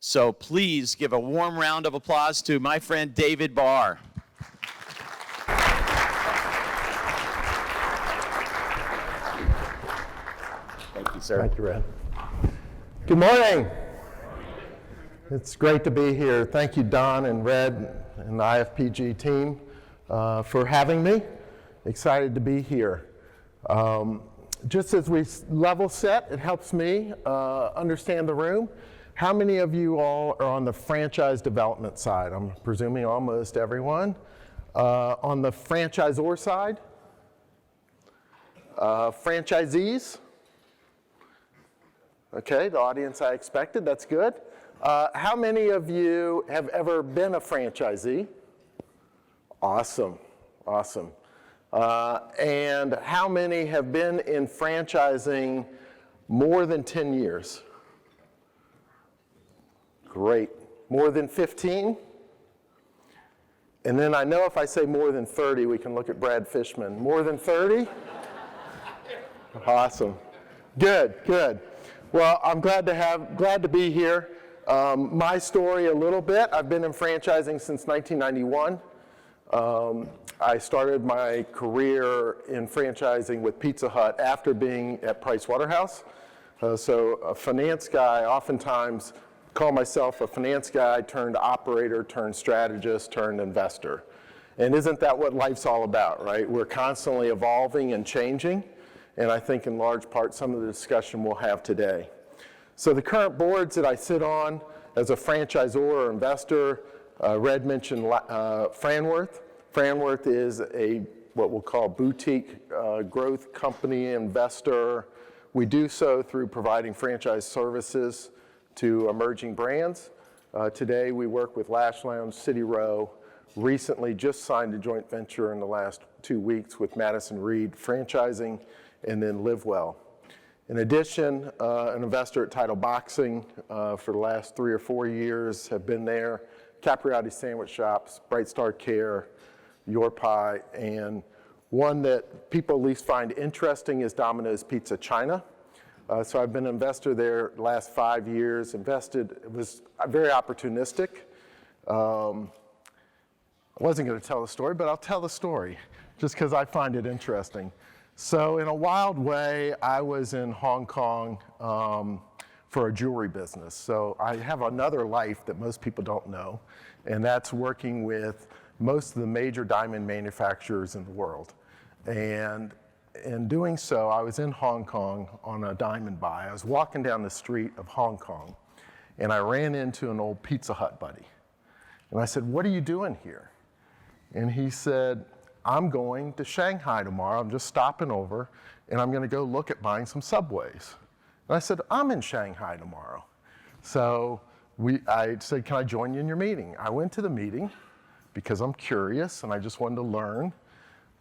So please give a warm round of applause to my friend David Barr. Thank you, sir. Thank you, Red. Good morning. It's great to be here. Thank you, Don and Red and the IFPG team for having me. Excited to be here. Just as we level set, it helps me understand the room. How many of you all are on the franchise development side? I'm presuming almost everyone. On the franchisor side? Franchisees? Okay, the audience I expected, that's good. How many of you have ever been a franchisee? Awesome, awesome. And how many have been in franchising more than 10 years? Great. More than 15? And then I know if I say more than 30, we can look at Brad Fishman. More than 30? Awesome. Good, good. Well, I'm glad to be here. My story a little bit. I've been in franchising since 1991. I started my career in franchising with Pizza Hut after being at Price Waterhouse. So a finance guy, oftentimes call myself a finance guy turned operator, turned strategist, turned investor. And isn't that what life's all about, right? We're constantly evolving and changing. And I think in large part some of the discussion we'll have today. So the current boards that I sit on as a franchisor or investor, Red mentioned Franworth. Franworth is what we'll call boutique growth company investor. We do so through providing franchise services to emerging brands. Today we work with Lash Lounge, City Row, recently just signed a joint venture in the last 2 weeks with Madison Reed Franchising, and then Live Well. In addition, an investor at Title Boxing for the last 3 or 4 years, have been there, Capriati Sandwich Shops, Bright Star Care, Your Pie, and one that people at least find interesting is Domino's Pizza China. So I've been an investor there the last 5 years, it was very opportunistic. I wasn't going to tell the story, but I'll tell the story just because I find it interesting. So in a wild way, I was in Hong Kong for a jewelry business. So I have another life that most people don't know, and that's working with most of the major diamond manufacturers in the world. And in doing so, I was in Hong Kong on a diamond buy. I was walking down the street of Hong Kong, and I ran into an old Pizza Hut buddy. And I said, "What are you doing here?" And he said, "I'm going to Shanghai tomorrow. I'm just stopping over, and I'm going to go look at buying some Subways." And I said, "I'm in Shanghai tomorrow." So I said, "Can I join you in your meeting?" I went to the meeting because I'm curious and I just wanted to learn.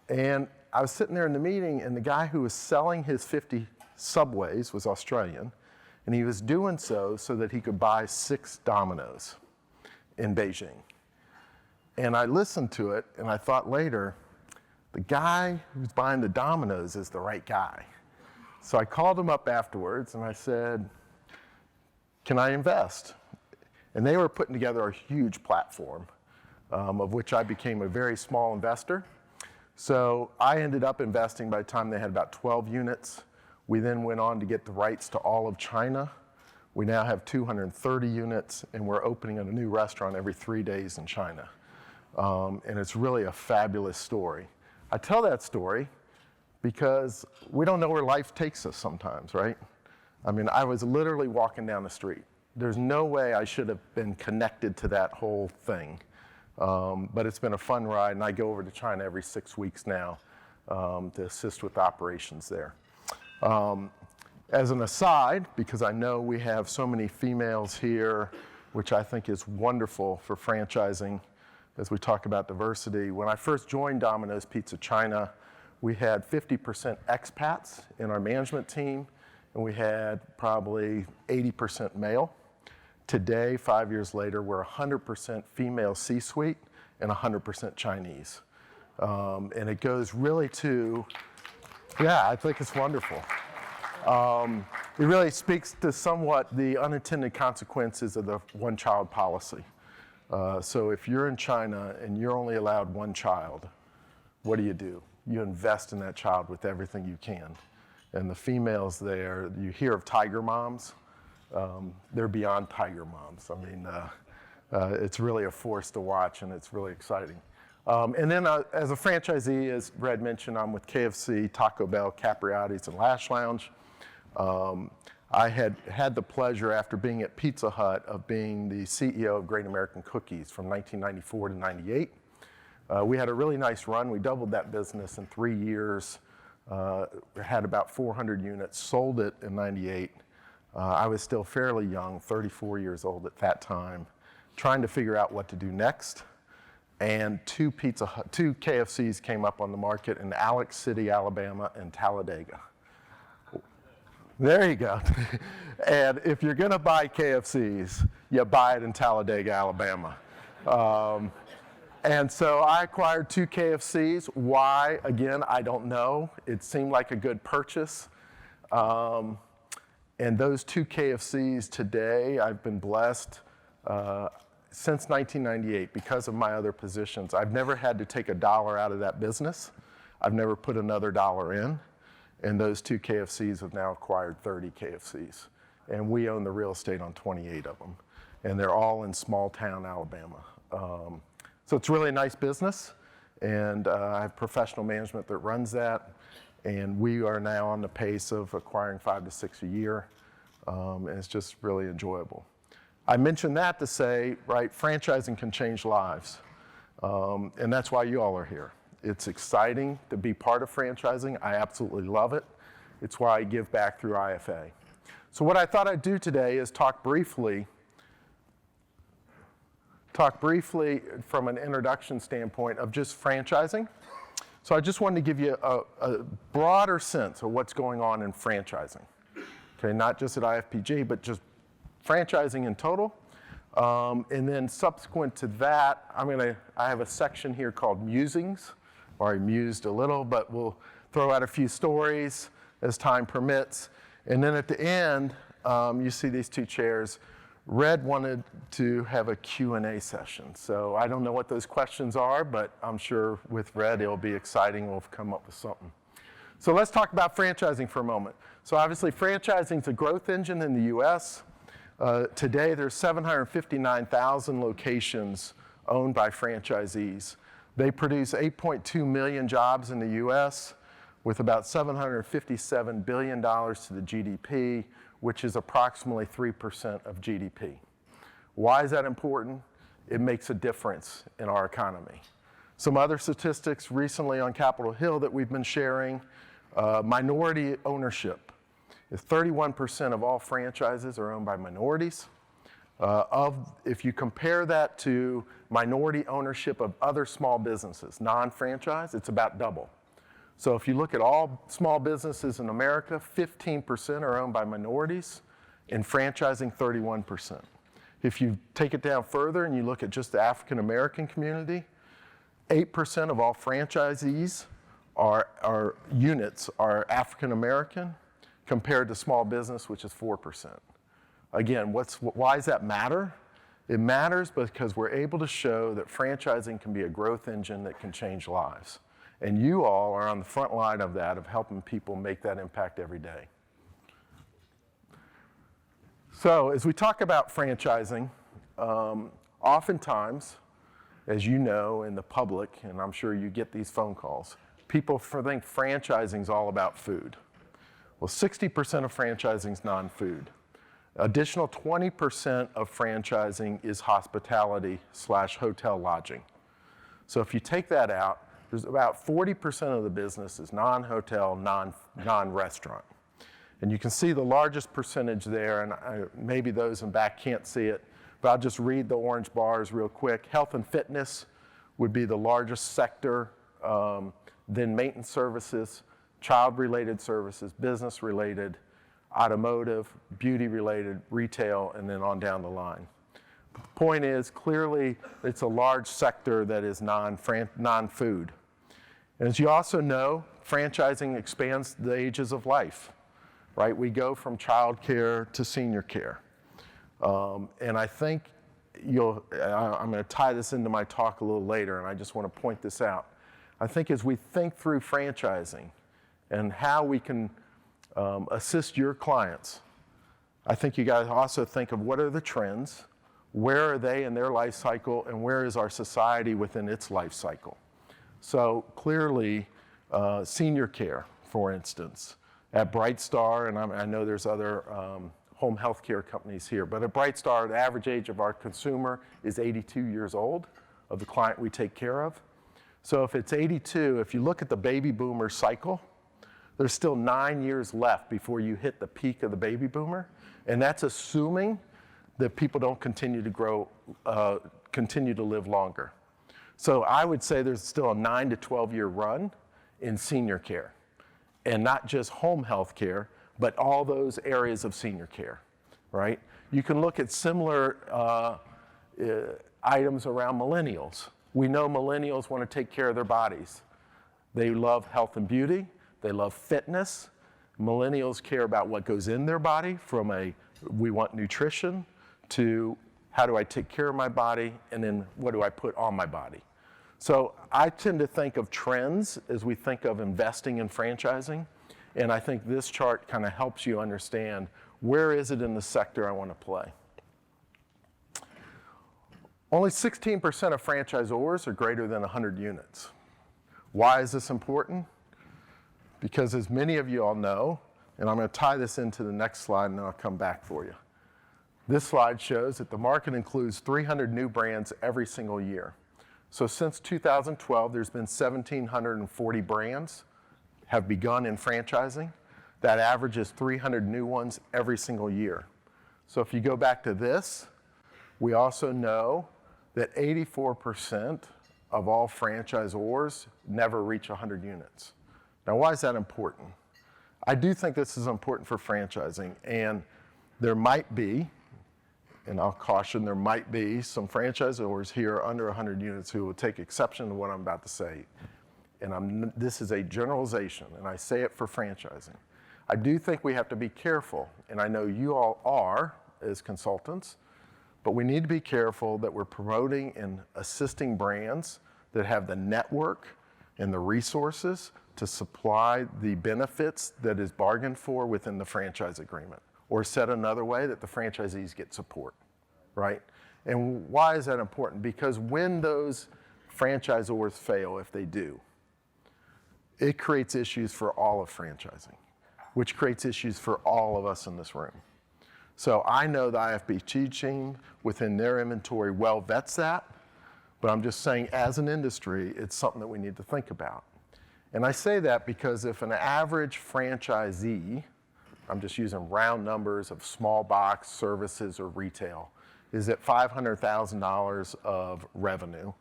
And I was sitting there in the meeting, and the guy who was selling his 50 Subways was Australian, and he was doing so that he could buy 6 Domino's in Beijing. And I listened to it, and I thought later, the guy who's buying the Domino's is the right guy. So I called him up afterwards, and I said, "Can I invest?" And they were putting together a huge platform, of which I became a very small investor. So I ended up investing by the time they had about 12 units. We then went on to get the rights to all of China. We now have 230 units, and we're opening a new restaurant every 3 days in China. And it's really a fabulous story. I tell that story because we don't know where life takes us sometimes, right? I mean, I was literally walking down the street. There's no way I should have been connected to that whole thing. But it's been a fun ride, and I go over to China every 6 weeks now to assist with operations there. As an aside, because I know we have so many females here, which I think is wonderful for franchising, as we talk about diversity. When I first joined Domino's Pizza China, we had 50% expats in our management team, and we had probably 80% male. Today, 5 years later, we're 100% female C-suite and 100% Chinese. And it goes really to, yeah, I think it's wonderful. It really speaks to somewhat the unintended consequences of the one-child policy. So if you're in China and you're only allowed one child, what do? You invest in that child with everything you can. And the females there, you hear of tiger moms, they're beyond tiger moms. I mean, it's really a force to watch, and it's really exciting. And then as a franchisee, as Red mentioned, I'm with KFC, Taco Bell, Capriati's, and Lash Lounge. I had the pleasure, after being at Pizza Hut, of being the CEO of Great American Cookies from 1994 to 98. We had a really nice run. We doubled that business in 3 years, had about 400 units, sold it in 98. I was still fairly young, 34 years old at that time, trying to figure out what to do next. And two KFCs came up on the market in Alex City, Alabama, and Talladega. There you go. And if you're going to buy KFCs, you buy it in Talladega, Alabama. And so I acquired 2 KFCs. Why? Again, I don't know. It seemed like a good purchase. And those 2 KFCs today, I've been blessed since 1998 because of my other positions. I've never had to take a dollar out of that business. I've never put another dollar in. And those 2 KFCs have now acquired 30 KFCs. And we own the real estate on 28 of them. And they're all in small town Alabama. So it's really a nice business. And I have professional management that runs that. And we are now on the pace of acquiring 5 to 6 a year. And it's just really enjoyable. I mentioned that to say, right, franchising can change lives. And that's why you all are here. It's exciting to be part of franchising. I absolutely love it. It's why I give back through IFA. So what I thought I'd do today is talk briefly from an introduction standpoint of just franchising. So I just wanted to give you a broader sense of what's going on in franchising. Okay, not just at IFPG, but just franchising in total. And then subsequent to that, I have a section here called Musings, or I mused a little, but we'll throw out a few stories as time permits. And then at the end, you see these 2 chairs. Red wanted to have a Q&A session. So I don't know what those questions are, but I'm sure with Red, it'll be exciting. We'll come up with something. So let's talk about franchising for a moment. So obviously, franchising is a growth engine in the US. Today, there's 759,000 locations owned by franchisees. They produce 8.2 million jobs in the US with about $757 billion to the GDP, which is approximately 3% of GDP. Why is that important? It makes a difference in our economy. Some other statistics recently on Capitol Hill that we've been sharing, minority ownership. 31% of all franchises are owned by minorities. If you compare that to minority ownership of other small businesses, non-franchise, it's about double. So if you look at all small businesses in America, 15% are owned by minorities, and franchising 31%. If you take it down further and you look at just the African American community, 8% of all franchisees are units are African American compared to small business, which is 4%. Again, why does that matter? It matters because we're able to show that franchising can be a growth engine that can change lives. And you all are on the front line of that, of helping people make that impact every day. So as we talk about franchising, oftentimes, as you know, in the public, and I'm sure you get these phone calls, people think franchising is all about food. Well, 60% of franchising is non-food. Additional 20% of franchising is hospitality/hotel lodging. So if you take that out, there's about 40% of the business is non-hotel, non-restaurant. And you can see the largest percentage there, and maybe those in back can't see it, but I'll just read the orange bars real quick. Health and fitness would be the largest sector, then maintenance services, child-related services, business-related, automotive, beauty-related, retail, and then on down the line. The point is, clearly, it's a large sector that is non-food. And as you also know, franchising expands the ages of life. right? We go from child care to senior care. And I think I'm going to tie this into my talk a little later, and I just want to point this out. I think as we think through franchising and how we can assist your clients, I think you got to also think of what are the trends, where are they in their life cycle, and where is our society within its life cycle. So clearly, senior care, for instance, at Bright Star, and I know there's other home health care companies here, but at Bright Star, the average age of our consumer is 82 years old, of the client we take care of. So if it's 82, if you look at the baby boomer cycle, there's still 9 years left before you hit the peak of the baby boomer, and that's assuming that people don't continue to grow, continue to live longer. So I would say there's still a 9 to 12 year run in senior care, and not just home health care, but all those areas of senior care, right? You can look at similar items around millennials. We know millennials want to take care of their bodies. They love health and beauty. They love fitness. Millennials care about what goes in their body, from we want nutrition, to how do I take care of my body, and then what do I put on my body. So I tend to think of trends as we think of investing in franchising, and I think this chart kind of helps you understand where is it in the sector I want to play. Only 16% of franchisors are greater than 100 units. Why is this important? Because as many of you all know, and I'm going to tie this into the next slide and then I'll come back for you. This slide shows that the market includes 300 new brands every single year. So since 2012, there's been 1,740 brands have begun in franchising. That averages 300 new ones every single year. So if you go back to this, we also know that 84% of all franchisors never reach 100 units. Now, why is that important? I do think this is important for franchising, and there might be, and I'll caution, there might be some franchisors here under 100 units who will take exception to what I'm about to say. And this is a generalization, and I say it for franchising. I do think we have to be careful, and I know you all are as consultants, but we need to be careful that we're promoting and assisting brands that have the network and the resources to supply the benefits that is bargained for within the franchise agreement. Or said another way, that the franchisees get support, right? And why is that important? Because when those franchisors fail, if they do, it creates issues for all of franchising, which creates issues for all of us in this room. So I know the IFPG team within their inventory well vets that, but I'm just saying as an industry, it's something that we need to think about. And I say that because if an average franchisee, I'm just using round numbers of small box services or retail, is at $500,000 of revenue,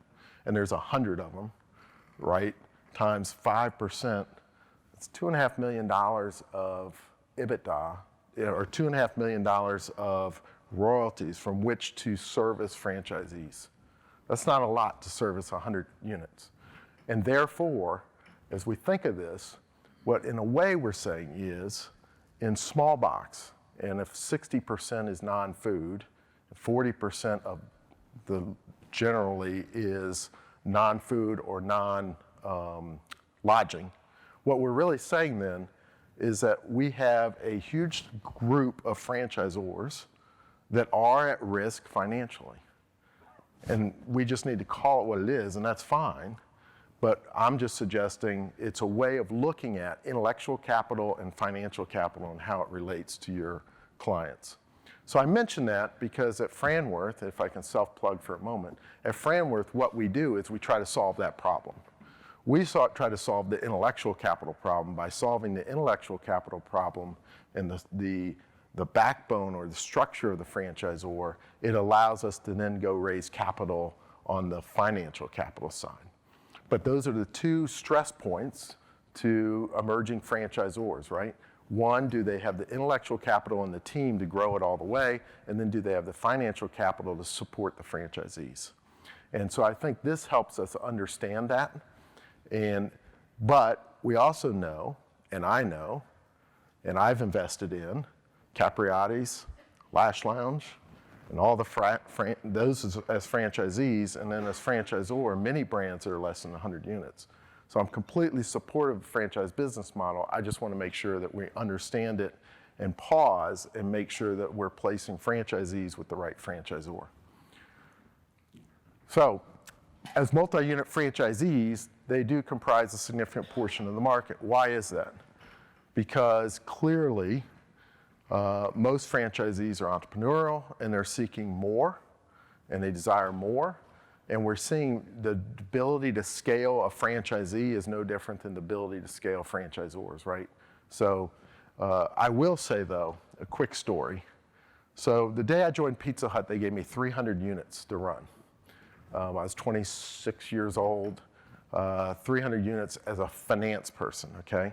and there's 100 of them, right, times 5%, it's $2.5 million of EBITDA, or $2.5 million of royalties from which to service franchisees. That's not a lot to service 100 units. And therefore, as we think of this, what in a way we're saying is, in small box, and if 60% is non-food, 40% of the generally is non-food or non-lodging, what we're really saying then is that we have a huge group of franchisors that are at risk financially. And we just need to call it what it is, and that's fine. But I'm just suggesting it's a way of looking at intellectual capital and financial capital and how it relates to your clients. So I mention that because at Franworth, if I can self-plug for a moment, at Franworth, what we do is we try to solve that problem. We try to solve the intellectual capital problem by solving the intellectual capital problem and the backbone or the structure of the franchisor. It allows us to then go raise capital on the financial capital side. But those are the two stress points to emerging franchisors, right? One, do they have the intellectual capital and the team to grow it all the way? And then do they have the financial capital to support the franchisees? And so I think this helps us understand that. But we also know, and I know, And I've invested in Capriati's, Lash Lounge, and all the those as franchisees, and then as franchisor, many brands that are less than 100 units. So I'm completely supportive of the franchise business model. I just want to make sure that we understand it and pause and make sure that we're placing franchisees with the right franchisor. So as multi-unit franchisees, they do comprise a significant portion of the market. Why is that? Because clearly, most franchisees are entrepreneurial and they're seeking more and they desire more. And we're seeing the ability to scale a franchisee is no different than the ability to scale franchisors, right? So I will say though, a quick story. So the day I joined Pizza Hut, they gave me 300 units to run. I was 26 years old, 300 units as a finance person, okay?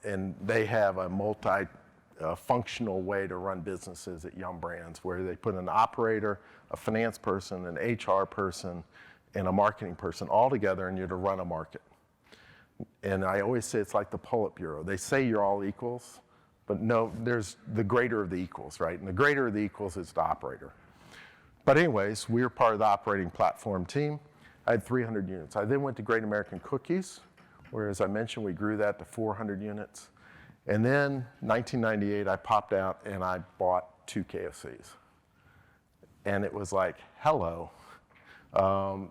And they have a functional way to run businesses at Yum Brands where they put an operator, a finance person, an HR person, and a marketing person all together and you're to run a market. And I always say it's like the Politburo. They say you're all equals, but no, there's the greater of the equals, right? And the greater of the equals is the operator. But anyways, we were part of the operating platform team. I had 300 units. I then went to Great American Cookies, where as I mentioned, we grew that to 400 units. And then 1998, I popped out and I bought 2 KFCs. And it was like, hello,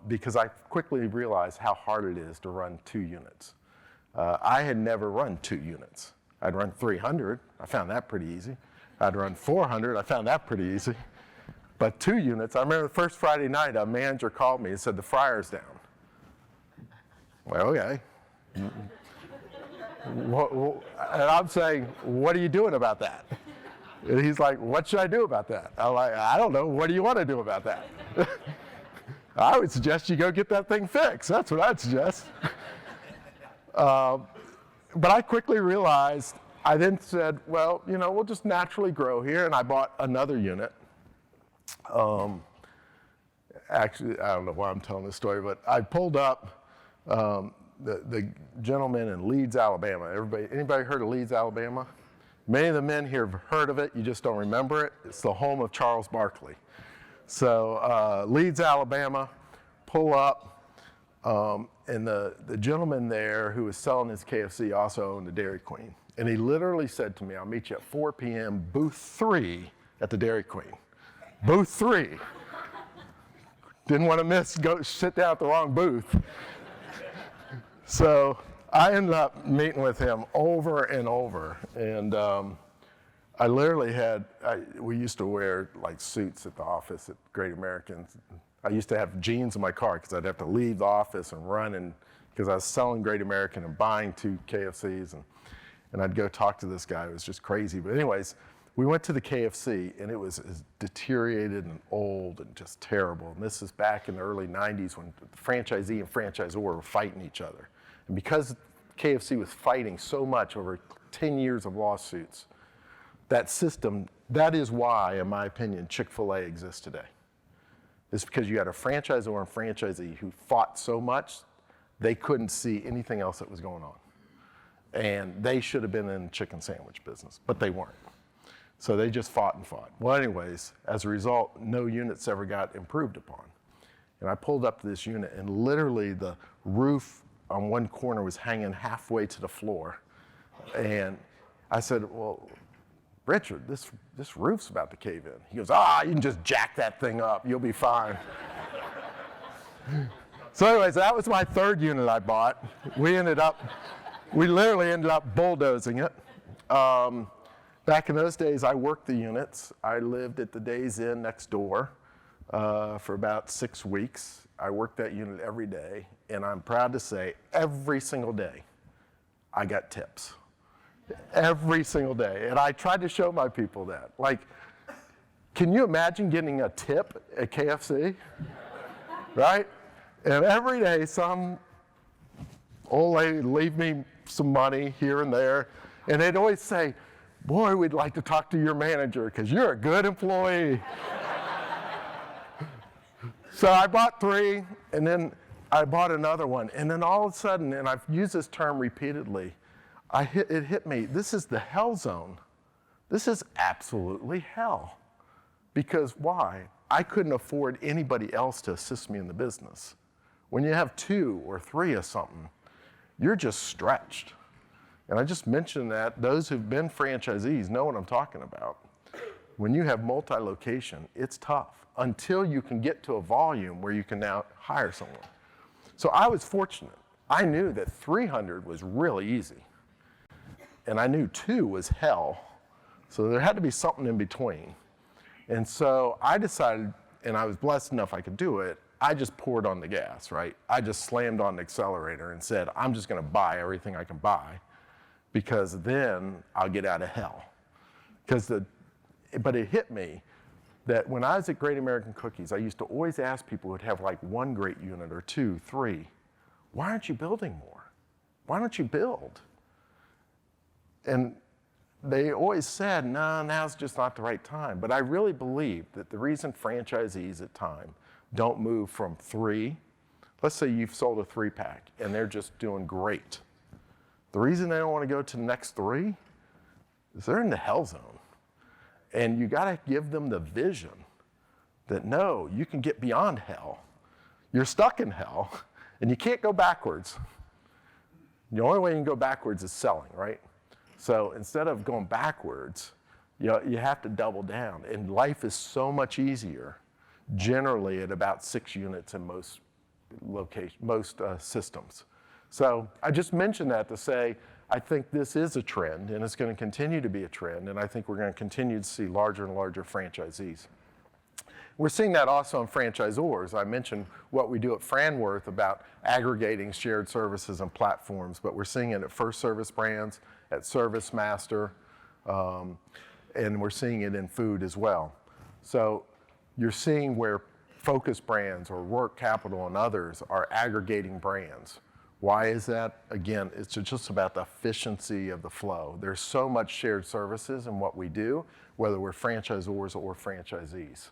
because I quickly realized how hard it is to run 2 units. I had never run 2 units. I'd run 300, I found that pretty easy. I'd run 400, I found that pretty easy. But 2 units, I remember the first Friday night, a manager called me and said, the fryer's down. Well, okay. And I'm saying, what are you doing about that? And he's like, what should I do about that? I'm like, I don't know, what do you want to do about that? I would suggest you go get that thing fixed. That's what I'd suggest. But I quickly realized, I then said, well, you know, we'll just naturally grow here. And I bought another unit. Actually, I don't know why I'm telling this story, but I pulled up the gentleman in Leeds, Alabama. Anybody heard of Leeds, Alabama? Many of the men here have heard of it, you just don't remember it. It's the home of Charles Barkley. So Leeds, Alabama, pull up, and the gentleman there who was selling his KFC also owned a Dairy Queen. And he literally said to me, I'll meet you at 4 p.m., booth 3 at the Dairy Queen. Booth 3. Didn't want to go sit down at the wrong booth. So I ended up meeting with him over and over. And I literally we used to wear like suits at the office at Great American. I used to have jeans in my car because I'd have to leave the office and run because I was selling Great American and buying 2 KFCs. And I'd go talk to this guy. It was just crazy. But anyways, we went to the KFC and it was deteriorated and old and just terrible. And this is back in the early 90s when the franchisee and franchisor were fighting each other. And because KFC was fighting so much over 10 years of lawsuits, that system, that is why, in my opinion, Chick-fil-A exists today. It's because you had a franchisor and franchisee who fought so much, they couldn't see anything else that was going on. And they should have been in the chicken sandwich business, but they weren't. So they just fought and fought. Well, anyways, as a result, no units ever got improved upon. And I pulled up to this unit and literally the roof on one corner was hanging halfway to the floor. And I said, well, Richard, this roof's about to cave in. He goes, you can just jack that thing up. You'll be fine. So anyways, that was my 3rd unit I bought. We literally ended up bulldozing it. Back in those days, I worked the units. I lived at the Days Inn next door for about 6 weeks. I worked that unit every day, and I'm proud to say every single day I got tips. Every single day. And I tried to show my people that. Like, can you imagine getting a tip at KFC? Right? And every day some old lady would leave me some money here and there, and they'd always say, boy, we'd like to talk to your manager because you're a good employee. So I bought 3, and then I bought another one. And then all of a sudden, and I've used this term repeatedly, it hit me, this is the hell zone. This is absolutely hell. Because why? I couldn't afford anybody else to assist me in the business. When you have 2 or 3 of something, you're just stretched. And I just mentioned that those who've been franchisees know what I'm talking about. When you have multi-location, it's tough until you can get to a volume where you can now hire someone. So I was fortunate. I knew that 300 was really easy. And I knew 2 was hell. So there had to be something in between. And so I decided, and I was blessed enough I could do it, I just poured on the gas, right? I just slammed on the accelerator and said, I'm just gonna buy everything I can buy because then I'll get out of hell. But it hit me that when I was at Great American Cookies, I used to always ask people who would have like 1 great unit or 2, 3, why aren't you building more? Why don't you build? And they always said, no, now's just not the right time. But I really believe that the reason franchisees at time don't move from 3, let's say you've sold a 3-pack and they're just doing great. The reason they don't want to go to the next 3 is they're in the hell zone. And you gotta give them the vision that no, you can get beyond hell. You're stuck in hell and you can't go backwards. The only way you can go backwards is selling, right? So instead of going backwards, you have to double down. And life is so much easier, generally at about 6 units in most systems. So I just mentioned that to say, I think this is a trend and it's going to continue to be a trend. And I think we're going to continue to see larger and larger franchisees. We're seeing that also in franchisors. I mentioned what we do at Franworth about aggregating shared services and platforms, but we're seeing it at First Service Brands, at Service Master, and we're seeing it in food as well. So you're seeing where Focus Brands or Work Capital and others are aggregating brands. Why is that? Again, it's just about the efficiency of the flow. There's so much shared services in what we do, whether we're franchisors or franchisees.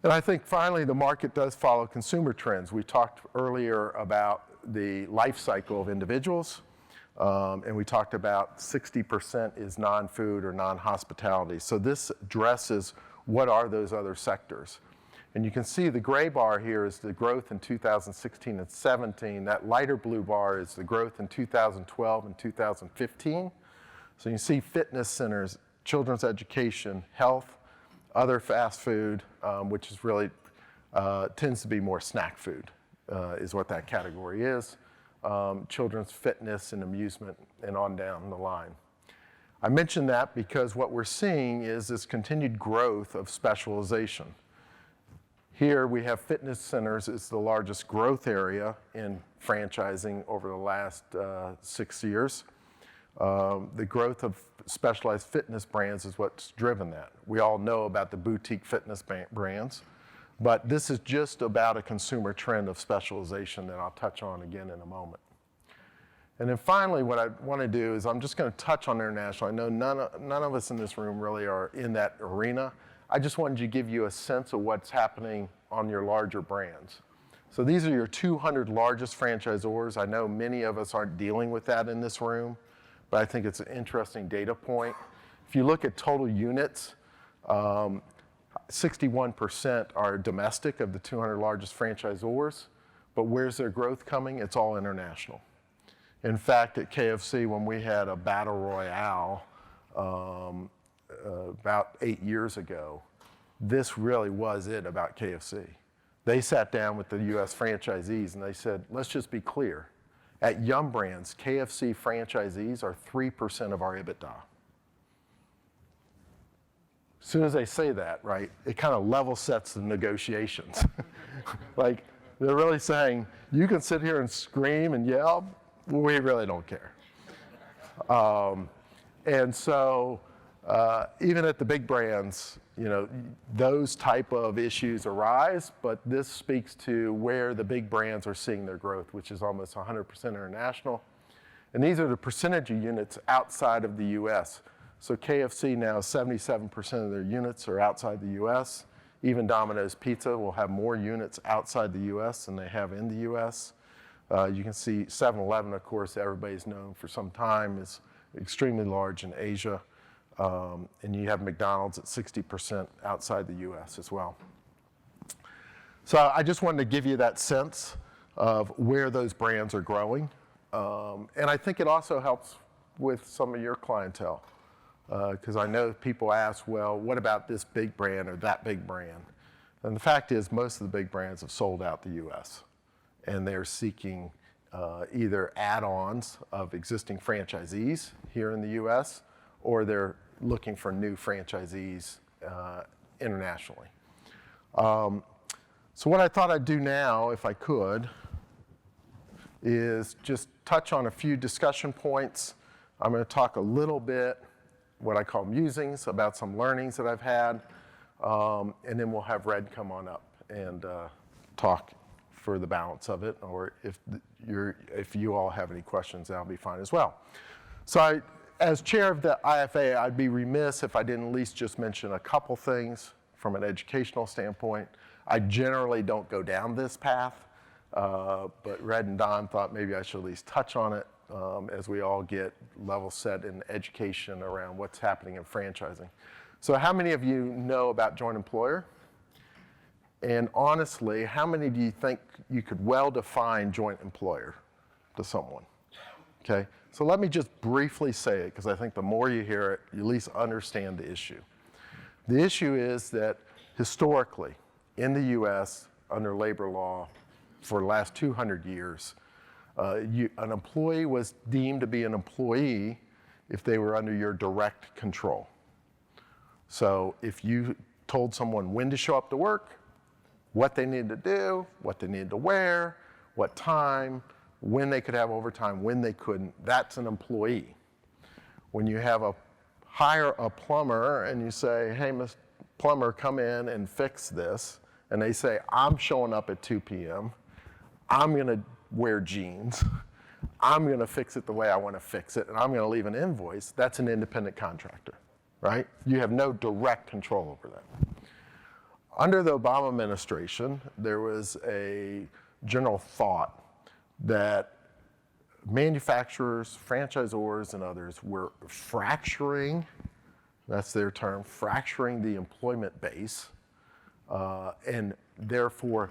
And I think finally the market does follow consumer trends. We talked earlier about the life cycle of individuals, and we talked about 60% is non-food or non-hospitality. So this addresses what are those other sectors. And you can see the gray bar here is the growth in 2016 and 17. That lighter blue bar is the growth in 2012 and 2015. So you see fitness centers, children's education, health, other fast food, which is really tends to be more snack food, is what that category is. Children's fitness and amusement, and on down the line. I mention that because what we're seeing is this continued growth of specialization. Here we have fitness centers is the largest growth area in franchising over the last 6 years. The growth of specialized fitness brands is what's driven that. We all know about the boutique fitness brands, but this is just about a consumer trend of specialization that I'll touch on again in a moment. And then finally, what I want to do is I'm just going to touch on international. I know none of us in this room really are in that arena. I just wanted to give you a sense of what's happening on your larger brands. So these are your 200 largest franchisors. I know many of us aren't dealing with that in this room, but I think it's an interesting data point. If you look at total units, 61% are domestic of the 200 largest franchisors, but where's their growth coming? It's all international. In fact, at KFC, when we had a battle royale about 8 years ago, this really was it about KFC. They sat down with the US franchisees and they said, let's just be clear. At Yum Brands, KFC franchisees are 3% of our EBITDA. As soon as they say that, right, it kind of level sets the negotiations. Like, they're really saying, you can sit here and scream and yell, we really don't care. And so, even at the big brands, you know, those type of issues arise, but this speaks to where the big brands are seeing their growth, which is almost 100% international. And these are the percentage of units outside of the US. So KFC now, 77% of their units are outside the US. Even Domino's Pizza will have more units outside the US than they have in the US. You can see 7-Eleven, of course, everybody's known for some time, is extremely large in Asia. And you have McDonald's at 60% outside the US as well. So I just wanted to give you that sense of where those brands are growing. And I think it also helps with some of your clientele. Because I know people ask, well, what about this big brand or that big brand? And the fact is, most of the big brands have sold out the US. And they're seeking either add-ons of existing franchisees here in the US, or they're looking for new franchisees internationally. So what I thought I'd do now, if I could, is just touch on a few discussion points. I'm going to talk a little bit, what I call musings, about some learnings that I've had, and then we'll have Red come on up and talk for the balance of it, or if you all have any questions, that'll be fine as well. So as chair of the IFA, I'd be remiss if I didn't at least just mention a couple things from an educational standpoint. I generally don't go down this path, but Red and Don thought maybe I should at least touch on it as we all get level set in education around what's happening in franchising. So how many of you know about joint employer? And honestly, how many do you think you could well define joint employer to someone? Okay, so let me just briefly say it, because I think the more you hear it, you at least understand the issue. The issue is that historically, in the US, under labor law, for the last 200 years, an employee was deemed to be an employee if they were under your direct control. So if you told someone when to show up to work, what they needed to do, what they needed to wear, what time, when they could have overtime, when they couldn't, that's an employee. When you hire a plumber and you say, hey, Mr. Plumber, come in and fix this, and they say, I'm showing up at 2 p.m., I'm gonna wear jeans, I'm gonna fix it the way I wanna fix it, and I'm gonna leave an invoice, that's an independent contractor, right? You have no direct control over that. Under the Obama administration, there was a general thought that manufacturers, franchisors, and others were fracturing, that's their term, fracturing the employment base, and therefore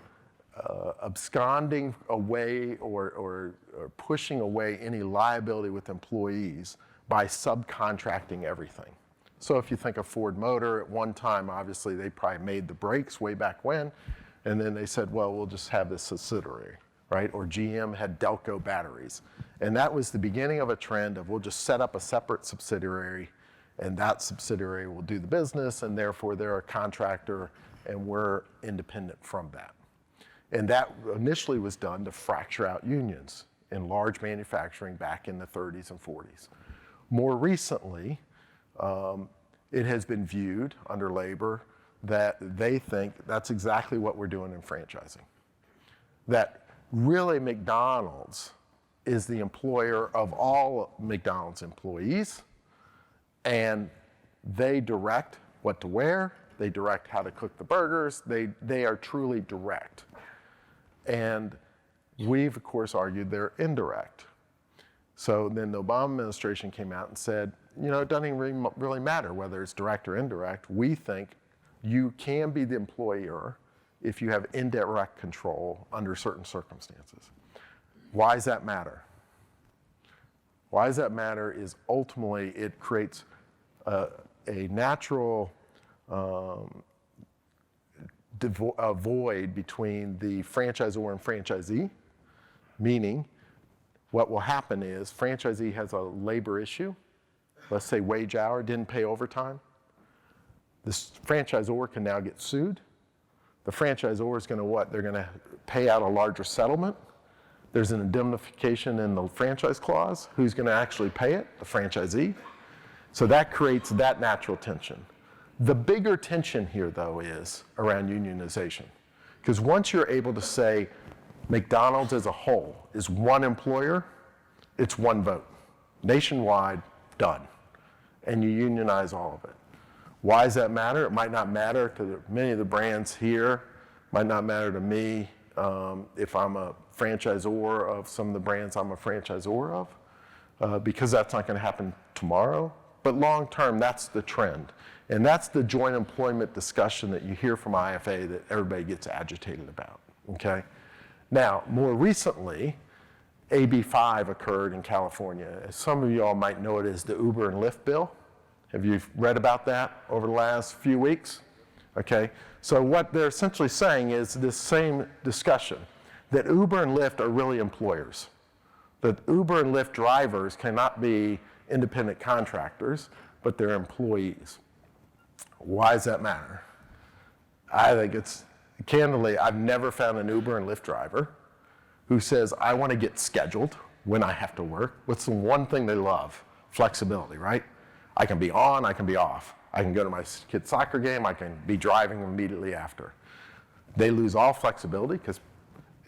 absconding away or pushing away any liability with employees by subcontracting everything. So if you think of Ford Motor, at one time, obviously, they probably made the brakes way back when, and then they said, well, we'll just have this subsidiary, right? Or GM had Delco batteries. And that was the beginning of a trend of we'll just set up a separate subsidiary, and that subsidiary will do the business, and therefore they're a contractor, and we're independent from that. And that initially was done to fracture out unions in large manufacturing back in the 30s and 40s. More recently, it has been viewed under labor that they think that's exactly what we're doing in franchising. That really McDonald's is the employer of all McDonald's employees, and they direct what to wear, they direct how to cook the burgers, they are truly direct. And we've, of course, argued they're indirect. So then the Obama administration came out and said, you know, it doesn't even really matter whether it's direct or indirect. We think you can be the employer if you have indirect control under certain circumstances. Why does that matter? Why does that matter is ultimately it creates a natural void between the franchisor and franchisee, meaning what will happen is franchisee has a labor issue, let's say wage hour, didn't pay overtime. This franchisor can now get sued. The franchisor is going to what? They're going to pay out a larger settlement. There's an indemnification in the franchise clause. Who's going to actually pay it? The franchisee. So that creates that natural tension. The bigger tension here, though, is around unionization. Because once you're able to say McDonald's as a whole is one employer, it's one vote. Nationwide, done. And you unionize all of it. Why does that matter? It might not matter to many of the brands here, might not matter to me if I'm a franchisor of some of the brands I'm a franchisor of, because that's not going to happen tomorrow. But long term, that's the trend. And that's the joint employment discussion that you hear from IFA that everybody gets agitated about, okay? Now, more recently, AB5 occurred in California. As some of you all might know it as the Uber and Lyft bill. Have you read about that over the last few weeks? Okay, so what they're essentially saying is this same discussion, that Uber and Lyft are really employers. That Uber and Lyft drivers cannot be independent contractors, but they're employees. Why does that matter? I think it's, candidly, I've never found an Uber and Lyft driver who says, I want to get scheduled when I have to work. What's the one thing they love? Flexibility, right? I can be on, I can be off. I can go to my kid's soccer game, I can be driving immediately after. They lose all flexibility because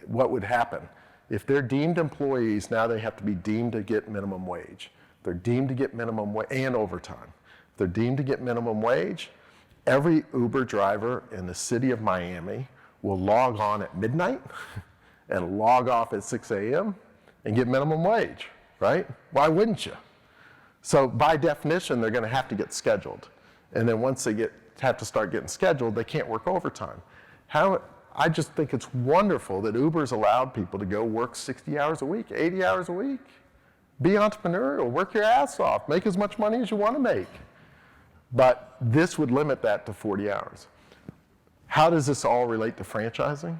what would happen? If they're deemed employees, now they have to be deemed to get minimum wage. They're deemed to get minimum wage and overtime. If they're deemed to get minimum wage, every Uber driver in the city of Miami will log on at midnight and log off at 6 a.m. and get minimum wage, right? Why wouldn't you? So by definition, they're going to have to get scheduled. And then once they have to start getting scheduled, they can't work overtime. I just think it's wonderful that Uber's allowed people to go work 60 hours a week, 80 hours a week. Be entrepreneurial, work your ass off, make as much money as you want to make. But this would limit that to 40 hours. How does this all relate to franchising?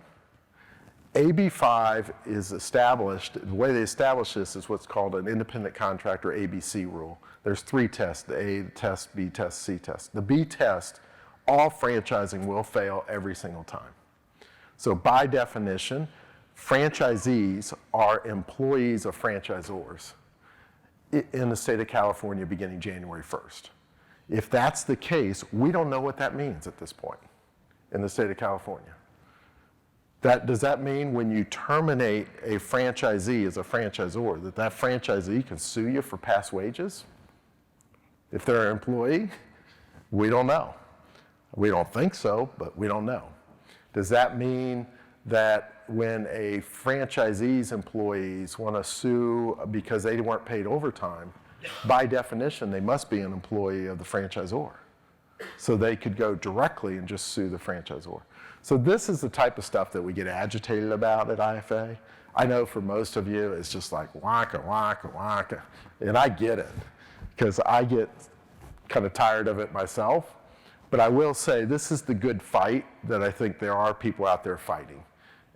AB5 is established, the way they establish this is what's called an independent contractor ABC rule. There's 3 tests, the A test, B test, C test. The B test, all franchising will fail every single time. So by definition, franchisees are employees of franchisors in the state of California beginning January 1st. If that's the case, we don't know what that means at this point in the state of California. Does that mean when you terminate a franchisee as a franchisor, that franchisee can sue you for past wages? If they're an employee? We don't know. We don't think so, but we don't know. Does that mean that when a franchisee's employees want to sue because they weren't paid overtime, by definition, they must be an employee of the franchisor? So they could go directly and just sue the franchisor. So this is the type of stuff that we get agitated about at IFA. I know for most of you, it's just like waka, waka, waka. And I get it, because I get kind of tired of it myself. But I will say this is the good fight that I think there are people out there fighting.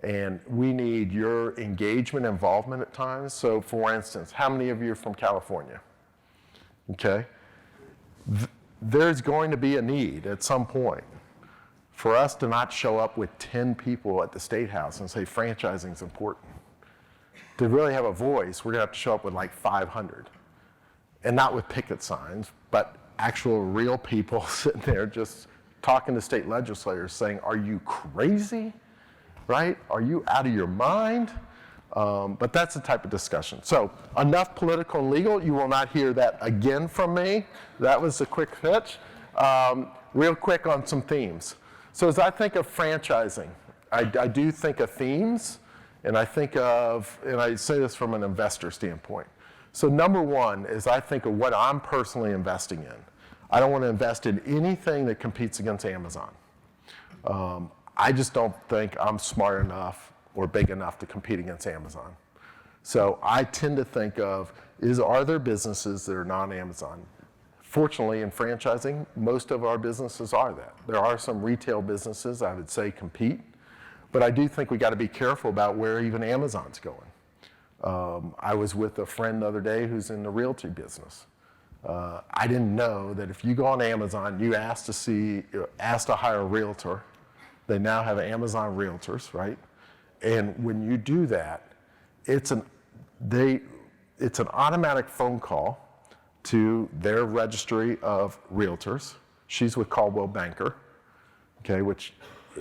And we need your engagement, involvement at times. So for instance, how many of you are from California? Okay. There's going to be a need at some point for us to not show up with 10 people at the State House and say franchising is important. To really have a voice, we're going to have to show up with like 500. And not with picket signs, but actual real people sitting there just talking to state legislators saying, are you crazy? Right? Are you out of your mind? But that's the type of discussion. So enough political and legal. You will not hear that again from me. That was a quick pitch. Real quick on some themes. So as I think of franchising, I do think of themes, and I think of, and I say this from an investor standpoint. So number one is I think of what I'm personally investing in. I don't want to invest in anything that competes against Amazon. I just don't think I'm smart enough or big enough to compete against Amazon. So I tend to think of, are there businesses that are non-Amazon? Fortunately, in franchising, most of our businesses are that. There are some retail businesses, I would say, compete, but I do think we got to be careful about where even Amazon's going. I was with a friend the other day who's in the realty business. I didn't know that if you go on Amazon, you ask to hire a realtor. They now have Amazon realtors, right? And when you do that, it's an automatic phone call to their registry of realtors. She's with Caldwell Banker, okay, which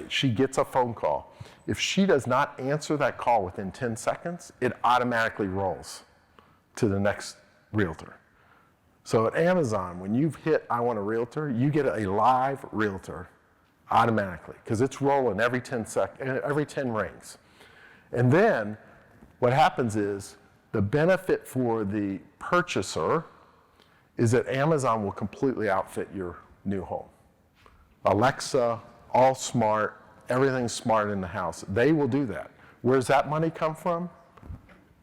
she gets a phone call. If she does not answer that call within 10 seconds, it automatically rolls to the next realtor. So at Amazon, when you've hit I want a realtor, you get a live realtor automatically, because it's rolling every 10 rings. And then what happens is the benefit for the purchaser is that Amazon will completely outfit your new home. Alexa, all smart, everything's smart in the house. They will do that. Where's that money come from?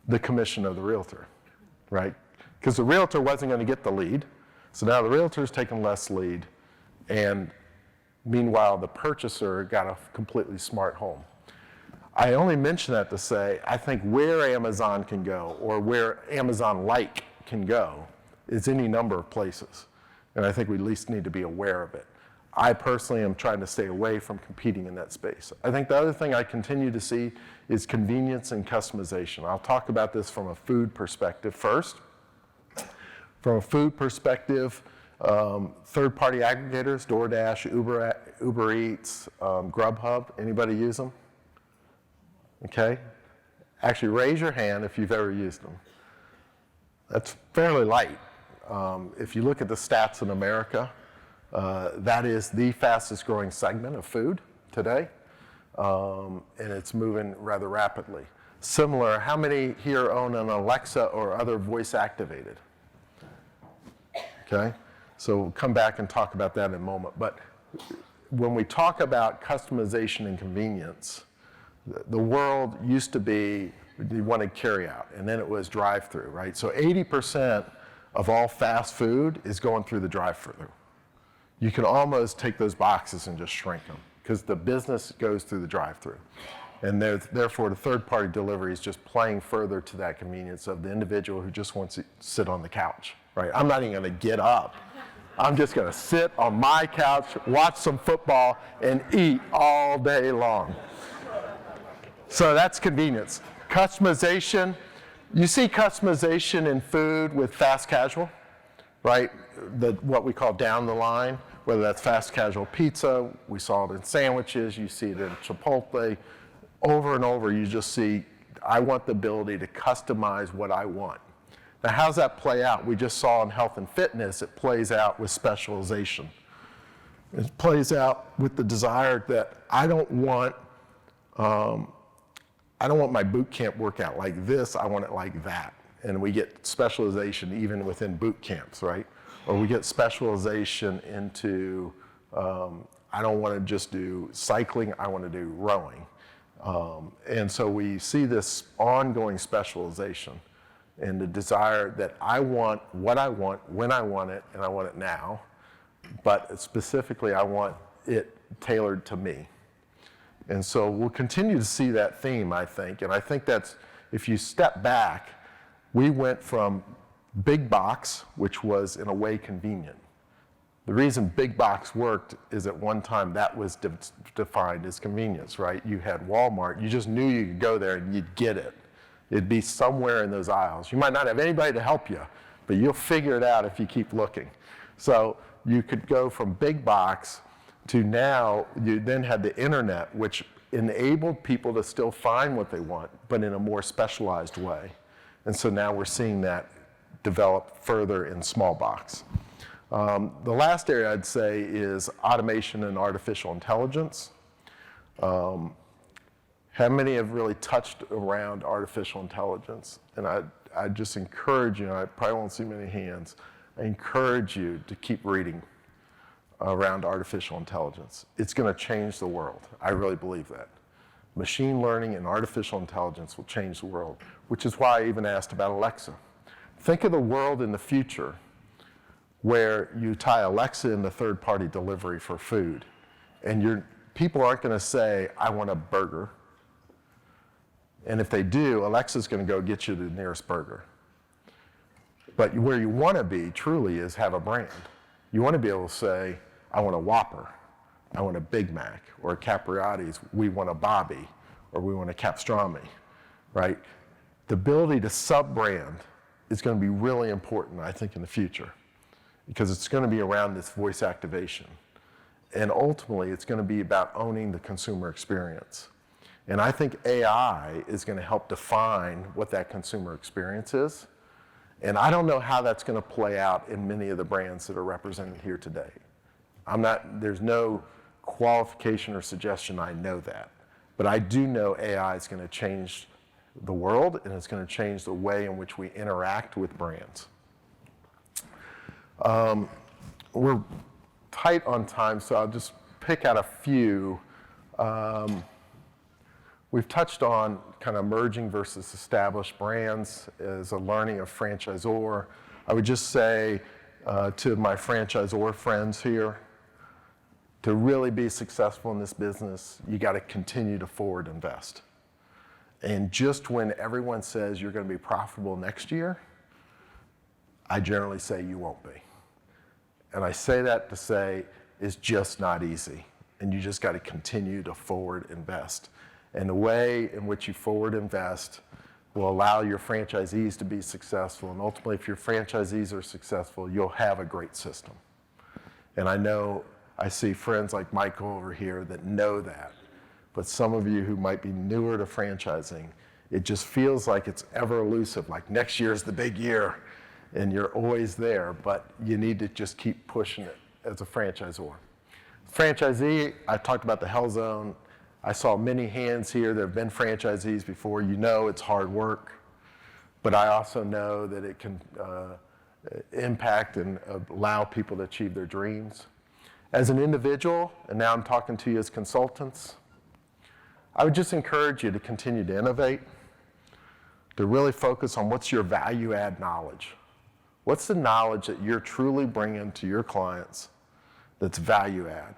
The commission of the realtor, right? Because the realtor wasn't going to get the lead, so now the realtor's taking less lead, and meanwhile the purchaser got a completely smart home. I only mention that to say, I think where Amazon can go, or where Amazon-like can go, is any number of places. And I think we at least need to be aware of it. I personally am trying to stay away from competing in that space. I think the other thing I continue to see is convenience and customization. I'll talk about this from a food perspective first. From a food perspective, third-party aggregators, DoorDash, Uber Eats, Grubhub, anybody use them? Okay. Actually, raise your hand if you've ever used them. That's fairly light. If you look at the stats in America, that is the fastest growing segment of food today, and it's moving rather rapidly. Similar, how many here own an Alexa or other voice activated? Okay, so we'll come back and talk about that in a moment. But when we talk about customization and convenience, the world used to be, you wanted carry out, and then it was drive through, right? So 80% of all fast food is going through the drive through. You can almost take those boxes and just shrink them because the business goes through the drive through. And therefore the third party delivery is just playing further to that convenience of the individual who just wants to sit on the couch, right? I'm not even gonna get up. I'm just gonna sit on my couch, watch some football, and eat all day long. So that's convenience. Customization, you see customization in food with fast casual, right? What we call down the line, whether that's fast casual pizza, we saw it in sandwiches, you see it in Chipotle. Over and over, you just see, I want the ability to customize what I want. Now, how does that play out? We just saw in health and fitness, it plays out with specialization. It plays out with the desire that I don't want my boot camp workout like this, I want it like that. And we get specialization even within boot camps, right? Or we get specialization into, I don't want to just do cycling, I want to do rowing. And so we see this ongoing specialization and the desire that I want what I want, when I want it, and I want it now. But specifically, I want it tailored to me. And so we'll continue to see that theme, I think. And I think that's, if you step back, we went from big box, which was in a way convenient. The reason big box worked is at one time that was defined as convenience, right? You had Walmart, you just knew you could go there and you'd get it. It'd be somewhere in those aisles. You might not have anybody to help you, but you'll figure it out if you keep looking. So you could go from big box to now, you then had the internet, which enabled people to still find what they want, but in a more specialized way. And so now we're seeing that develop further in small box. The last area I'd say is automation and artificial intelligence. How many have really touched around artificial intelligence? And I just encourage you, I probably won't see many hands, I encourage you to keep reading around artificial intelligence. It's going to change the world. I really believe that. Machine learning and artificial intelligence will change the world, which is why I even asked about Alexa. Think of the world in the future where you tie Alexa into third-party delivery for food, and people aren't going to say, I want a burger. And if they do, Alexa's going to go get you the nearest burger. But where you want to be truly is have a brand. You want to be able to say, I want a Whopper, I want a Big Mac, or a Capriati's, we want a Bobby, or we want a Capstrami, right? The ability to sub-brand is going to be really important, I think, in the future, because it's going to be around this voice activation. And ultimately, it's going to be about owning the consumer experience. And I think AI is going to help define what that consumer experience is. And I don't know how that's going to play out in many of the brands that are represented here today. There's no qualification or suggestion I know that. But I do know AI is going to change the world, and it's going to change the way in which we interact with brands. We're tight on time, so I'll just pick out a few. We've touched on kind of emerging versus established brands as a learning of franchisor. I would just say to my franchisor friends here, to really be successful in this business, you got to continue to forward invest. And just when everyone says you're going to be profitable next year, I generally say you won't be. And I say that to say it's just not easy. And you just got to continue to forward invest. And the way in which you forward invest will allow your franchisees to be successful. And ultimately, if your franchisees are successful, you'll have a great system. And I know I see friends like Michael over here that know that. But some of you who might be newer to franchising, it just feels like it's ever elusive, like next year's the big year, and you're always there, but you need to just keep pushing it as a franchisor. Franchisee, I talked about the Hell Zone. I saw many hands here that have been franchisees before. You know it's hard work, but I also know that it can impact and allow people to achieve their dreams. As an individual, and now I'm talking to you as consultants, I would just encourage you to continue to innovate, to really focus on what's your value add knowledge. What's the knowledge that you're truly bringing to your clients that's value add?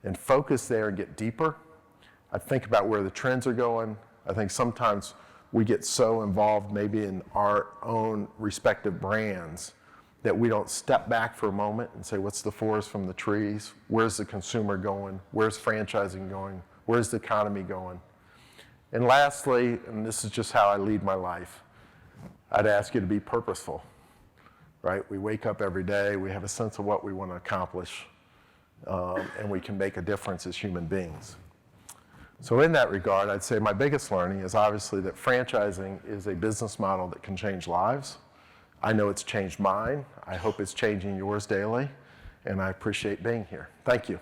And focus there and get deeper. I think about where the trends are going. I think sometimes we get so involved maybe in our own respective brands that we don't step back for a moment and say, what's the forest from the trees? Where's the consumer going? Where's franchising going? Where's the economy going? And lastly, and this is just how I lead my life, I'd ask you to be purposeful, right? We wake up every day, we have a sense of what we want to accomplish, and we can make a difference as human beings. So in that regard, I'd say my biggest learning is obviously that franchising is a business model that can change lives. I know it's changed mine. I hope it's changing yours daily, and I appreciate being here. Thank you.